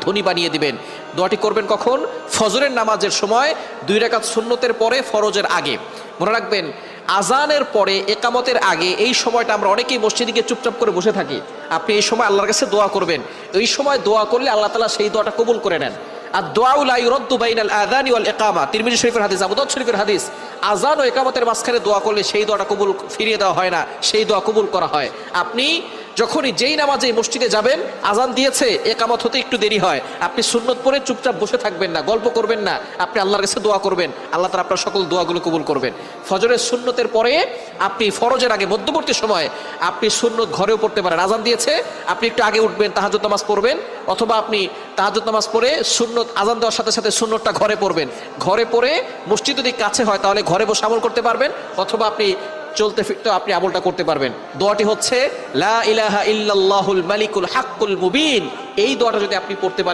ধনী বানিয়ে দিবেন। দোয়াটি করবেন কখন? ফজরের নামাজের সময় 2 রাকাত সুন্নতের পরে, ফরজের আগে। মনে রাখবেন, আজানের পরে, একামতের আগে এই সময়টা আমরা অনেকেই মসজিদে গিয়ে চুপচাপ করে বসে থাকি। আপনি এই সময় আল্লাহর কাছে দোয়া করবেন। এই সময় দোয়া করলে আল্লাহ তাআলা সেই দোয়াটা কবুল করে নেন। আর দোয়া লা ইউরাদ্দু বাইনাল আযানি ওয়াল ইকামা, তিরমিজি শরীফের হাদিস, আবু দাউদ শরীফের হাদিস। আজান ও ইকামতের মাঝখানে দোয়া করলে সেই দোয়াটা কবুল ফিরিয়ে দেওয়া হয় না, সেই দোয়া কবুল করা হয়। আপনি যখনই যেই নামাজে মসজিদে যাবেন, আজান দিয়েছে, একামত হতে একটু দেরি হয়, আপনি সুন্নত পড়ে চুপচাপ বসে থাকবেন না, গল্প করবেন না, আপনি আল্লাহর কাছে দোয়া করবেন। আল্লাহ তাআলা আপনার সকল দোয়াগুলো কবুল করবেন। ফজরের সুন্নতের পরে আপনি ফরজের আগে মধ্যবর্তী সময় আপনি সুন্নত ঘরেও পড়তে পারেন। আজান দিয়েছে, আপনি একটু আগে উঠবেন, তাহাজ্জুদ নামাজ পড়বেন, অথবা আপনি তাহাজ্জুদ নামাজ পড়ে সুন্নত আজান দেওয়ার সাথে সাথে সুন্নতটা ঘরে পড়বেন। ঘরে পড়ে মসজিদ যদি কাছে হয় তাহলে ঘরে বসে আমল করতে পারবেন, অথবা আপনি চলতে ফিরতে আপনি আমলটা করতে পারবেন। দোয়াটি হচ্ছে লা ইলাহা ইল্লাল্লাহুল মালিকুল হাক্কুল মুবিন। এই দোয়াটা যদি আপনি পড়তে পারেন